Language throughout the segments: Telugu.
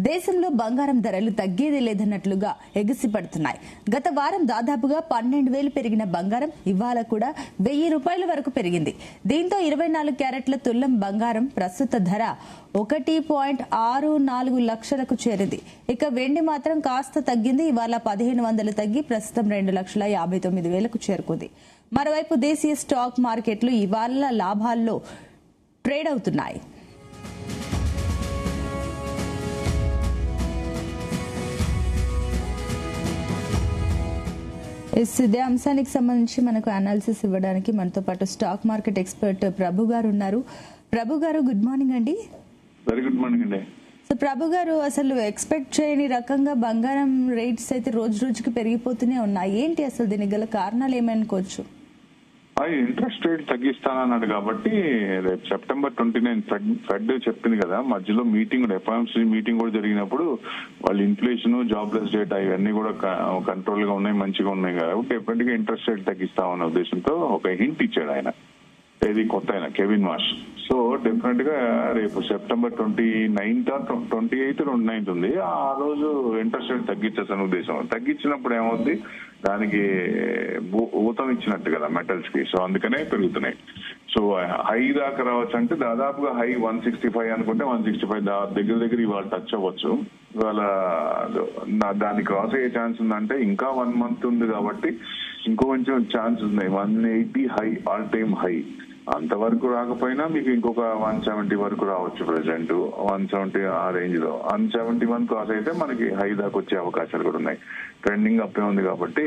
దేశంలో బంగారం ధరలు తగ్గేది లేదన్నట్లుగా ఎగిసిపడుతున్నాయి. గత వారం దాదాపుగా 12,000 పెరిగిన బంగారం ఇవాళ కూడా 1,000 రూపాయల వరకు పెరిగింది. దీంతో 24 క్యారెట్ల తులం బంగారం ప్రస్తుత ధర 1.64 లక్షలకు చేరింది. ఇక వెండి మాత్రం కాస్త తగ్గింది. ఇవాళ 1,500 తగ్గి ప్రస్తుతం 2,59,000కు చేరుకుంది. మరోవైపు దేశీయ స్టాక్ మార్కెట్లు ఇవాళ లాభాల్లో ట్రేడ్ అవుతున్నాయి. ఇదే అంశానికి సంబంధించి మనకు అనాలిసిస్ ఇవ్వడానికి మనతో పాటు స్టాక్ మార్కెట్ ఎక్స్పర్ట్ ప్రభు గారు ఉన్నారు. ప్రభు గారు, గుడ్ మార్నింగ్ అండి. వెరీ గుడ్ మార్నింగ్ అండి. సో ప్రభు గారు, అసలు ఎక్స్పెక్ట్ చేయని రకంగా బంగారం రేట్స్ అయితే రోజు రోజుకి పెరిగిపోతూనే ఉన్నాయి. ఏంటి అసలు దీనికి గల కారణాలు ఏమనుకోవచ్చు? ఇంట్రెస్ట్ రేట్ తగ్గిస్తానన్నాడు కాబట్టి రేపు September 29 ఫెడ్ చెప్పింది కదా, మధ్యలో మీటింగ్ ఎఫ్ఓఎంసీ మీటింగ్ కూడా జరిగినప్పుడు వాళ్ళు ఇన్ఫ్లేషన్, జాబ్లెస్ డేటా ఇవన్నీ కూడా కంట్రోల్ గా ఉన్నాయి, మంచిగా ఉన్నాయి కాబట్టి డెఫినెట్ గా ఇంట్రెస్ట్ రేట్ తగ్గిస్తామన్న ఉద్దేశంతో ఒక హింట్ ఇచ్చాడు ఆయన. ఇది కొత్త ఆయన కెవిన్ మాష్. సో డెఫినెట్ గా రేపు September 29th 28th 29th ఉంది, ఆ రోజు ఇంట్రెస్ట్ రేట్ తగ్గించాల్సిన ఉద్దేశం. తగ్గించినప్పుడు ఏమవుద్ది, దానికి ఊతం ఇచ్చినట్టు కదా మెటల్స్ కి, సో అందుకనే పెరుగుతున్నాయి. సో హై దాకా రావచ్చు అంటే దాదాపుగా హై 165 అనుకుంటే 165 దగ్గర ఇవాళ టచ్ అవ్వచ్చు. ఇవాళ దాన్ని క్రాస్ అయ్యే ఛాన్స్ ఉందంటే ఇంకా 1 month ఉంది కాబట్టి ఇంకో కొంచెం ఛాన్స్ ఉన్నాయి. 180 హై, ఆల్ టైమ్ హై. అంతవరకు రాకపోయినా మీకు ఇంకొక 170 వరకు రావచ్చు. ప్రెసెంట్ 170 ఆ రేంజ్ లో 171 క్రాస్ అయితే మనకి హై దాకా వచ్చే అవకాశాలు కూడా ఉన్నాయి. ట్రెండింగ్ అప్పే ఉంది కాబట్టి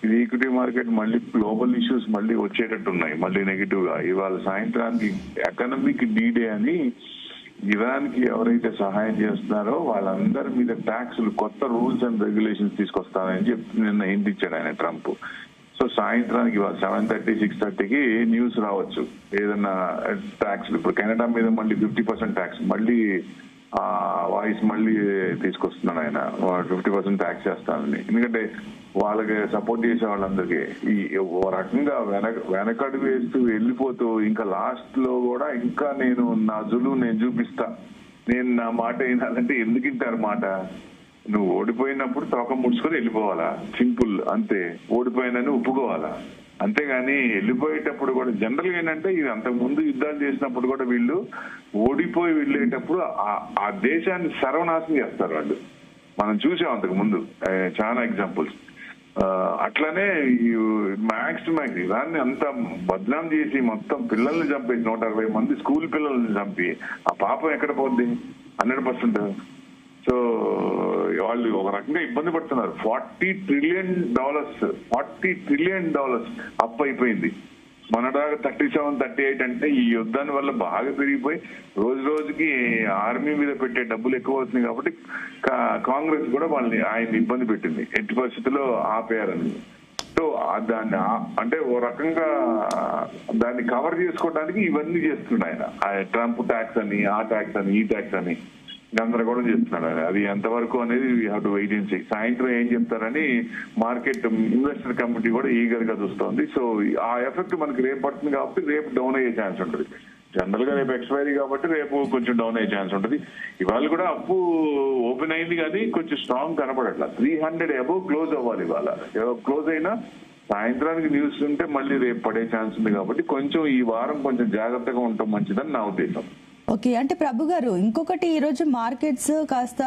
ఇది ఈక్విటీ మార్కెట్ మళ్ళీ గ్లోబల్ ఇష్యూస్ మళ్ళీ వచ్చేటట్టు ఉన్నాయి, మళ్ళీ నెగిటివ్ గా. ఇవాళ సాయంత్రానికి ఎకనామిక్ డీ-డే అని ఇరాన్ కి ఎవరైతే సహాయం చేస్తున్నారో వాళ్ళందరి మీద ట్యాక్సులు, కొత్త రూల్స్ అండ్ రెగ్యులేషన్స్ తీసుకొస్తానని చెప్పి నిన్న హింట్ ఇచ్చాడు ఆయన ట్రంప్. సో సాయంత్రానికి 7:30 6:30కి న్యూస్ రావచ్చు ఏదన్నా ట్యాక్స్. ఇప్పుడు కెనడా మీద మళ్ళీ 50% ట్యాక్స్, మళ్ళీ ఆ వాయిస్ మళ్ళీ తీసుకొస్తున్నాడు ఆయన, 50% ట్యాక్స్ చేస్తానని. ఎందుకంటే వాళ్ళకి సపోర్ట్ చేసే వాళ్ళందరికీ ఈ రకంగా వెనకడుగు వేస్తూ వెళ్ళిపోతూ ఇంకా లాస్ట్ లో కూడా ఇంకా నా జులువు నేను చూపిస్తా, నేను నా మాట వినాలంటే ఎందుకు ఇంటారు మాట? నువ్వు ఓడిపోయినప్పుడు తోక ముడుచుకొని వెళ్ళిపోవాలా, సింపుల్ అంతే. ఓడిపోయినని ఒప్పుకోవాలా, అంతేగాని వెళ్ళిపోయేటప్పుడు కూడా జనరల్ గా ఏంటంటే ఇది అంతకు ముందు యుద్ధాలు చేసినప్పుడు కూడా వీళ్ళు ఓడిపోయి వెళ్ళేటప్పుడు ఆ దేశాన్ని సర్వనాశనం చేస్తారు వాళ్ళు. మనం చూసాం అంతకు ముందు చాలా ఎగ్జాంపుల్స్. అట్లానే మ్యాక్స్ దాన్ని అంతా బద్నాం చేసి మొత్తం పిల్లల్ని చంపేసి 160 మంది స్కూల్ పిల్లల్ని చంపి ఆ పాపం ఎక్కడ పోద్ది? 100%. సో వాళ్ళు ఒక రకంగా ఇబ్బంది పడుతున్నారు. $40 trillion అప్పు అయిపోయింది. మనదాకా 37, 38 అంటే ఈ యుద్ధాన్ని వల్ల బాగా పెరిగిపోయి రోజు రోజుకి ఆర్మీ మీద పెట్టే డబ్బులు ఎక్కువ అవుతుంది కాబట్టి కాంగ్రెస్ కూడా ఆయన ఇబ్బంది పెట్టింది, ఎట్టి పరిస్థితుల్లో ఆపేయాలని. సో దాన్ని అంటే ఓ రకంగా దాన్ని కవర్ చేసుకోవడానికి ఇవన్నీ చేస్తున్నాడు ఆయన. ట్రంప్ ట్యాక్స్ అని, ఆ ట్యాక్స్ అని, ఈ ట్యాక్స్ అని గందరగోళం చేస్తున్నాడు. అది ఎంతవరకు అనేది we have to wait and see. సాయంత్రం ఏం చెప్తారని మార్కెట్ ఇన్వెస్టర్ కమిటీ కూడా ఈగర్ గా చూస్తోంది. సో ఆ ఎఫెక్ట్ మనకి రేపు పడుతుంది కాబట్టి రేపు డౌన్ అయ్యే ఛాన్స్ ఉంటుంది. జనరల్ గా రేపు ఎక్స్పైరీ కాబట్టి రేపు కొంచెం డౌన్ అయ్యే ఛాన్స్ ఉంటుంది. ఇవాళ కూడా అప్పు ఓపెన్ అయింది కానీ కొంచెం స్ట్రాంగ్ కనపడట్లా. 300 అబోవ్ క్లోజ్ అవ్వాలి. ఇవాళ క్లోజ్ అయినా సాయంత్రానికి న్యూస్ ఉంటే మళ్ళీ రేపు పడే ఛాన్స్ ఉంది కాబట్టి కొంచెం ఈ వారం కొంచెం జాగ్రత్తగా ఉండటం మంచిదని నా ఉద్దేశం. ఓకే, అంటే ప్రభు గారు, ఇంకొకటి ఈరోజు మార్కెట్స్ కాస్త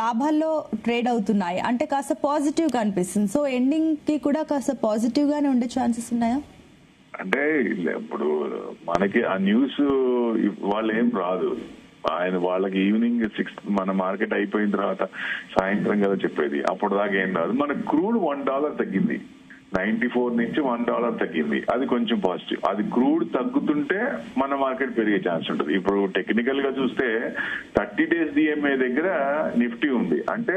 లాభాల్లో ట్రేడ్ అవుతున్నాయి, అంటే కాస్త పాజిటివ్ గా అనిపిస్తుంది. సో ఎండింగ్ కి కూడా కాస్త పాజిటివ్ గానే ఉండే ఛాన్సెస్ ఉన్నాయా? అంటే ఇప్పుడు మనకి ఆ న్యూస్ వాళ్ళు ఏం రాదు, వాళ్ళకి ఈవినింగ్ 6 మన మార్కెట్ అయిపోయిన తర్వాత సాయంత్రం కదా చెప్పేది, అప్పుడు దాకా ఏం రాదు. మన క్రూడ్ $1 తగ్గింది, 94 నుంచి $1 తగ్గింది. అది కొంచెం పాజిటివ్. అది క్రూడ్ తగ్గుతుంటే మన మార్కెట్ పెరిగే ఛాన్స్ ఉంటుంది. ఇప్పుడు టెక్నికల్ గా చూస్తే 30 days DMA దగ్గర నిఫ్టీ ఉంది. అంటే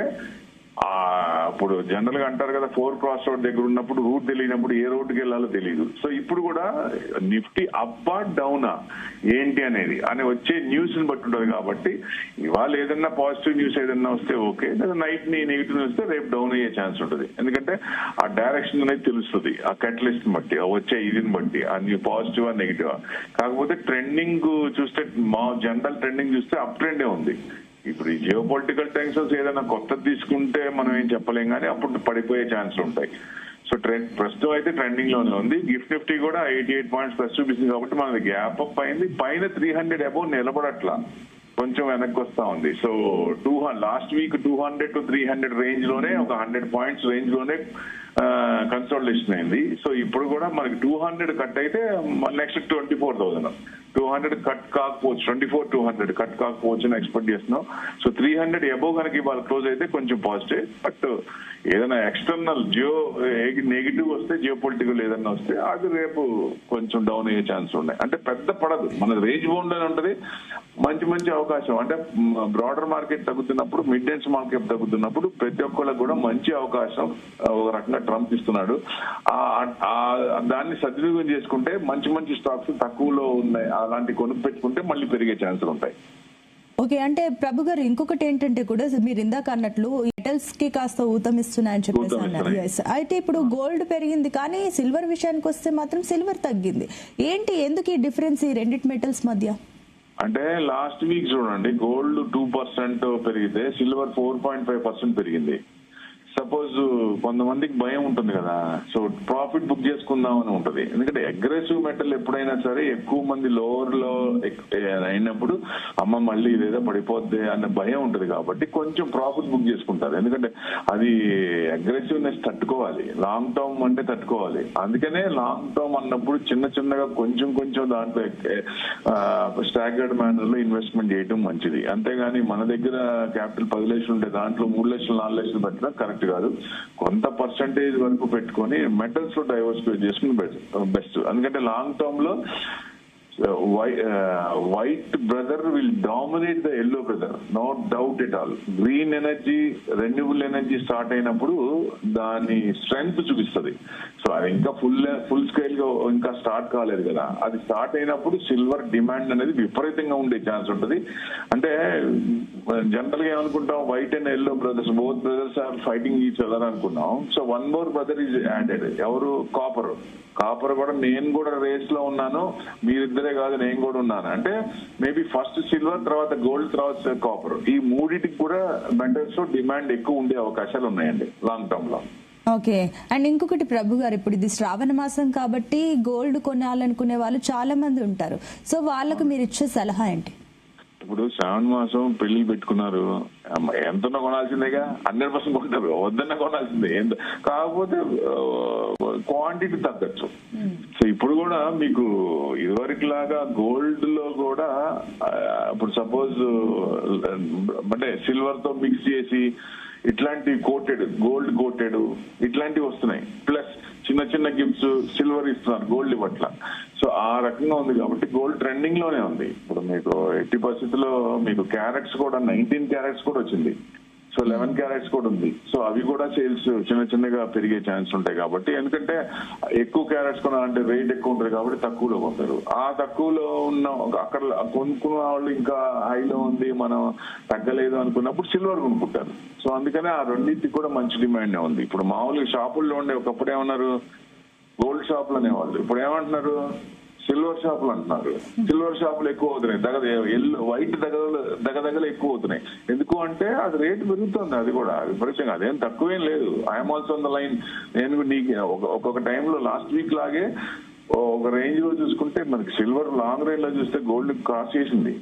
ఇప్పుడు జనరల్ గా అంటారు కదా, 4 క్రాస్ రోడ్ దగ్గర ఉన్నప్పుడు రూట్ తెలియనప్పుడు ఏ రోడ్డుకి వెళ్ళాలో తెలియదు. సో ఇప్పుడు కూడా నిఫ్టీ అప్పా డౌనా ఏంటి అనేది వచ్చే న్యూస్ ని బట్టి ఉంటుంది. కాబట్టి ఇవాళ ఏదన్నా పాజిటివ్ న్యూస్ ఏదన్నా వస్తే ఓకే, లేదా నైట్ నెగిటివ్ న్యూస్ వస్తే రేపు డౌన్ అయ్యే ఛాన్స్ ఉంటుంది. ఎందుకంటే ఆ డైరెక్షన్ అనేది తెలుస్తుంది, ఆ కటలిస్ట్ బట్టి, వచ్చే ఇదిని బట్టి, అన్ని పాజిటివ్ నెగిటివ్. కాకపోతే ట్రెండింగ్ చూస్తే, మా జనరల్ ట్రెండింగ్ చూస్తే అప్ ట్రెండే ఉంది. ఇప్పుడు ఈ జియో పొలిటికల్ టెన్షన్స్ ఏదైనా కొత్తది తీసుకుంటే మనం ఏం చెప్పలేం, కానీ అప్పుడు పడిపోయే ఛాన్సులు ఉంటాయి. సో ప్రస్తుతం అయితే ట్రెండింగ్ లోనే ఉంది. గిఫ్ట్ నిఫ్టీ కూడా 88 పాయింట్స్ ప్లస్ చూపిస్తుంది కాబట్టి మనది గ్యాప్ అప్ అయింది. పైన 300 అబౌవ్ నిలబడట్లా, కొంచెం వెనక్కి వస్తా ఉంది. So last week 200 to 300 range లోనే, ఒక 100 పాయింట్స్ రేంజ్ లోనే కన్సల్టేషన్ అయింది. సో ఇప్పుడు కూడా మనకి 200 కట్ అయితే నెక్స్ట్ 24,000, 200 కట్ కాకపోవచ్చు, 24,200 కట్ కాకపోవచ్చు అని ఎక్స్పెక్ట్ చేస్తున్నాం. సో 300 అబోవ్ కనుక ఇవాళ క్లోజ్ అయితే కొంచెం పాజిటివ్. బట్ ఏదైనా ఎక్స్టర్నల్ నెగిటివ్ వస్తే, జియో పొలిటికల్ ఏదైనా వస్తే అది రేపు కొంచెం డౌన్ అయ్యే ఛాన్స్ ఉన్నాయి. అంటే పెద్ద పడదు, మన రేంజ్ బౌండ్ అని ఉంటది. మంచి మంచి అవకాశం అంటే బ్రాడర్ మార్కెట్ తగ్గుతున్నప్పుడు, మిడ్ అండ్ స్మాల్ క్యాప్ తగ్గుతున్నప్పుడు ప్రతి ఒక్కళ్ళకి కూడా మంచి అవకాశం ఒక రకంగా ట్రంప్ ఇస్తున్నాడు. దాన్ని సద్వినియోగం చేసుకుంటే మంచి మంచి స్టాక్స్ తక్కువలో ఉన్నాయి, అలాంటి కొనుక్కు పెట్టుకుంటే మళ్ళీ పెరిగే ఛాన్సులు ఉంటాయి. ఓకే, అంటే ప్రభు గారు ఇంకొకటి ఏంటంటే కూడా మీరు ఇందాక అన్నట్లు మెటల్స్ కి కాస్త ఊతమిస్తున్నాయని చెప్పేసి అన్నారు. అయితే ఇప్పుడు గోల్డ్ పెరిగింది కానీ సిల్వర్ విషయానికి వస్తే మాత్రం సిల్వర్ తగ్గింది. ఏంటి, ఎందుకు ఈ డిఫరెన్స్ ఈ రెండిటి మెటల్స్ మధ్య? అంటే లాస్ట్ వీక్ చూడండి, గోల్డ్ 2% పెరిగితే సిల్వర్ 4.5% పెరిగింది. సపోజ్ కొంతమందికి భయం ఉంటుంది కదా, సో ప్రాఫిట్ బుక్ చేసుకుందాం అని ఉంటది. ఎందుకంటే అగ్రెసివ్ మెటల్ ఎప్పుడైనా సరే ఎక్కువ మంది లోవర్ లో అయినప్పుడు అమ్మ మళ్ళీ ఇదేదో పడిపోద్ది అన్న భయం ఉంటది కాబట్టి కొంచెం ప్రాఫిట్ బుక్ చేసుకుంటారు. ఎందుకంటే అది అగ్రెసివ్నెస్ తట్టుకోవాలి, లాంగ్ టర్మ్ అంటే తట్టుకోవాలి. అందుకనే లాంగ్ టర్మ్ అన్నప్పుడు చిన్న చిన్నగా కొంచెం కొంచెం దాంట్లో స్టాగర్డ్ మేనర్ లో ఇన్వెస్ట్మెంట్ చేయడం మంచిది. అంతేగాని మన దగ్గర క్యాపిటల్ 10 లక్షలు ఉంటే దాంట్లో 3 లక్షలు 4 లక్షలు పెట్టడం కరెక్ట్ కాదు. కొంత పర్సంటేజ్ వరకు పెట్టుకొని మెటల్స్ లో డైవర్సిఫై చేసుకుని బెస్ట్. ఎందుకంటే లాంగ్ టర్మ్ లో white brother will dominate the yellow brother, no doubt at all. Green energy, renewable energy start అయినప్పుడు దాని స్ట్రెంగ్త్ చూపిస్తుంది. సో అది ఇంకా ఫుల్ స్కేల్ గా ఇంకా స్టార్ట్ కాలేదు కదా. అది స్టార్ట్ అయినప్పుడు సిల్వర్ డిమాండ్ అనేది విపరీతంగా ఉండే ఛాన్స్ ఉంటుంది. అంటే జనరల్ గా ఏమనుకుంటాం, white and yellow brothers, both brothers are fighting each other అనుకున్నాం. So one more brother is added. ఎవరు? కాపర్ కూడా నేను కూడా రేస్ లో ఉన్నాను, మీరిద్దరే కాదు నేను కూడా ఉన్నాను. అంటే మేబీ ఫస్ట్ సిల్వర్, తర్వాత గోల్డ్, తర్వాత కాపర్, ఈ మూడింటికి కూడా మెటల్స్ లో డిమాండ్ ఎక్కువ ఉండే అవకాశాలు ఉన్నాయండి లాంగ్ టర్మ్ లో. ఓకే, అండ్ ఇంకొకటి ప్రభు గారు, ఇప్పుడు ఇది శ్రావణ మాసం కాబట్టి గోల్డ్ కొనాలనుకునే వాళ్ళు చాలా మంది ఉంటారు. సో వాళ్ళకు మీరు ఇచ్చే సలహా ఏంటి? ఇప్పుడు శ్రావణ మాసం పెళ్లి పెట్టుకున్నారు, ఎంతన్నా కొనాల్సిందేగా, 100% కొంటారు, వద్దన్నా కొనాల్సిందే. కాకపోతే క్వాంటిటీ తగ్గచ్చు. సో ఇప్పుడు కూడా మీకు ఇదివరకు లాగా గోల్డ్ లో కూడా ఇప్పుడు సపోజ్ అంటే సిల్వర్ తో మిక్స్ చేసి ఇట్లాంటి గోల్డ్ కోటెడ్ ఇట్లాంటివి వస్తున్నాయి. ప్లస్ చిన్న చిన్న గిఫ్ట్స్ సిల్వర్ ఇస్తున్నారు, గోల్డ్ ఇవ్వట్ల. సో ఆ రకంగా ఉంది కాబట్టి గోల్డ్ ట్రెండింగ్ లోనే ఉంది. ఇప్పుడు మీకు 80% మీకు క్యారెట్స్ కూడా 19 క్యారెట్స్ కూడా వచ్చింది. సో 11 క్యారెట్స్ కూడా ఉంది. సో అవి కూడా సేల్స్ చిన్న చిన్నగా పెరిగే ఛాన్స్ ఉంటాయి. కాబట్టి ఎందుకంటే ఎక్కువ క్యారెట్స్ కొనాలంటే రేట్ ఎక్కువ ఉంటుంది కాబట్టి తక్కువలో కొంటారు. ఆ తక్కువలో ఉన్న అక్కడ కొనుక్కున్న వాళ్ళు ఇంకా హైలో ఉంది, మనం తగ్గలేదు అనుకున్నప్పుడు సిల్వర్ కొనుక్కుంటారు. సో అందుకనే ఆ రెండింటికి కూడా మంచి డిమాండ్ ఉంది. ఇప్పుడు మామూలుగా షాపుల్లో ఉండే ఒకప్పుడు ఏమన్నారు, గోల్డ్ షాపులు అనేవాళ్ళు, ఇప్పుడు ఏమంటున్నారు, సిల్వర్ షాపులు అంటున్నారు. సిల్వర్ షాపులు ఎక్కువ అవుతున్నాయి, వైట్ దగ్గర ఎక్కువ అవుతున్నాయి. ఎందుకు అంటే అది రేటు పెరుగుతుంది, అది కూడా విపరీతంగా, అదేం తక్కువేం లేదు. I'm also on the line. నేను నీకు ఒక్కొక్క టైంలో లాస్ట్ వీక్ లాగే ఒక రేంజ్ లో చూసుకుంటే మనకి సిల్వర్ లాంగ్ రేంజ్ లో చూస్తే గోల్డ్ క్రాస్ చేసింది.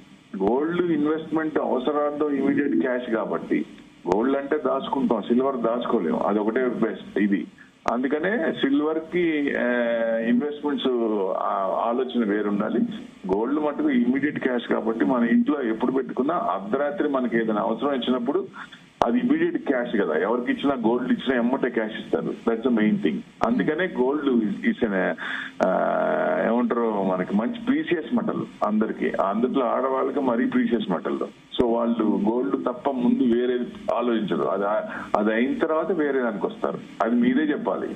గోల్డ్ ఇన్వెస్ట్మెంట్ అవసరాల్లో ఇమీడియట్ క్యాష్ కాబట్టి గోల్డ్ అంటే దాచుకుంటాం, సిల్వర్ దాచుకోలేము, అదొకటే బెస్ట్ ఇది. అందుకనే సిల్వర్ కి ఇన్వెస్ట్మెంట్స్ ఆలోచన వేరుండాలి. గోల్డ్ మటుకు ఇమీడియట్ క్యాష్ కాబట్టి మన ఇంట్లో ఎప్పుడు పెట్టుకున్నా అర్ధరాత్రి మనకి ఏదైనా అవసరం ఇచ్చినప్పుడు అది ఇమీడియట్ క్యాష్ కదా, ఎవరికి ఇచ్చినా గోల్డ్ ఇచ్చినా ఎమ్మటే క్యాష్ ఇస్తారు. That's the main thing. అందుకనే గోల్డ్ ఏమంటారు మనకి మంచి ప్రీసియస్ మెటల్ అందరికి, అందులో ఆడవాళ్ళకి మరీ ప్రీసియస్ మెటల్. సో వాళ్ళు గోల్డ్ తప్ప ముందు వేరే ఆలోచించరు, అది అయిన తర్వాత వేరే దానికి వస్తారు. అది మీరే చెప్పాలి.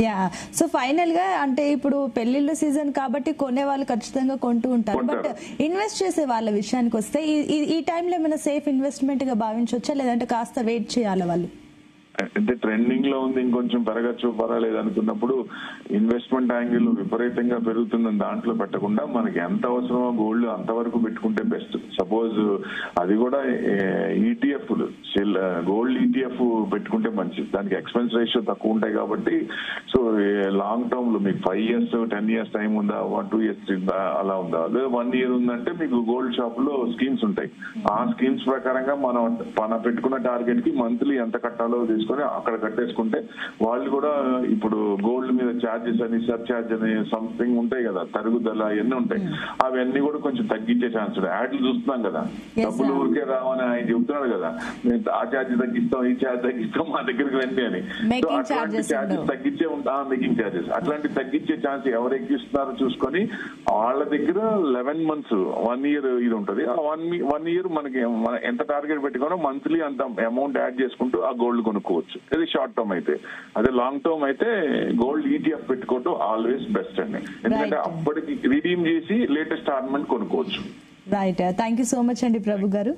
యా, సో ఫైనల్ గా అంటే ఇప్పుడు పెళ్లిళ్ళ సీజన్ కాబట్టి కొనే వాళ్ళు ఖచ్చితంగా కొంటూ ఉంటారు. బట్ ఇన్వెస్ట్ చేసే వాళ్ళ విషయానికి వస్తే ఈ టైంలో ఏమైనా సేఫ్ ఇన్వెస్ట్మెంట్ గా భావించవచ్చా, లేదంటే కాస్త వెయిట్ చేయాలి వాళ్ళు? అంటే ట్రెండింగ్ లో ఉంది, ఇంకొంచెం పెరగచ్చు పర్వాలేదు అనుకున్నప్పుడు ఇన్వెస్ట్మెంట్ యాంగిల్ విపరీతంగా పెరుగుతున్న దాంట్లో పెట్టకుండా మనకి ఎంత అవసరమో గోల్డ్ అంతవరకు పెట్టుకుంటే బెస్ట్. సపోజ్ అది కూడా ఈటీఎఫ్ గోల్డ్ ఈటీఎఫ్ పెట్టుకుంటే మంచిది. దానికి ఎక్స్పెన్స్ రేషియో తక్కువ ఉంటాయి కాబట్టి సో లాంగ్ టర్మ్ లో మీకు 5 years 10 years టైం ఉందా, 2 years అలా ఉందా, అదే 1 year ఉందంటే మీకు గోల్డ్ షాప్ లో స్కీమ్స్ ఉంటాయి. ఆ స్కీమ్స్ ప్రకారంగా మనం పెట్టుకున్న టార్గెట్ కి మంత్లీ ఎంత కట్టాలో తీసుకొని అక్కడ కట్టేసుకుంటే వాళ్ళు కూడా ఇప్పుడు గోల్డ్ మీద ఛార్జెస్ అని సర్ఛార్జ్ అని సంథింగ్ ఉంటాయి కదా, తరుగుదల అవన్నీ ఉంటాయి, అవన్నీ కూడా కొంచెం తగ్గించే ఛాన్స్ ఉంటాయి. యాడ్లు చూస్తున్నాం కదా, డబ్బులు ఊరికే రావని ఆయన చెప్తున్నాడు కదా, మేము ఆ ఛార్జ్ తగ్గిస్తాం ఈ ఛార్జ్ తగ్గిస్తాం మా దగ్గరికి రండి అని. సో అట్లాంటి ఛార్జెస్ తగ్గించే మేకింగ్ ఛార్జెస్ అట్లాంటి తగ్గించే ఛాన్స్ ఎవరు ఎక్కిస్తున్నారో చూసుకొని వాళ్ళ దగ్గర 11 months 1 year ఇది ఉంటుంది. ఆ 1 year మనకి ఎంత టార్గెట్ పెట్టుకున్నా మంత్లీ అంత అమౌంట్ యాడ్ చేసుకుంటూ ఆ గోల్డ్ కొనుక్కోవచ్చు. ఇది షార్ట్ టర్మ్ అయితే. అదే లాంగ్ టర్మ్ అయితే గోల్డ్ ఈటీఎఫ్ పెట్టుకోవటం ఆల్వేస్ బెస్ట్ అండి, ఎందుకంటే అప్పటికి రిడీమ్ చేసి లేటెస్ట్ ఆర్నమెంట్ కొనుక్కోవచ్చు. Right, thank you so much అండి ప్రభు గారు.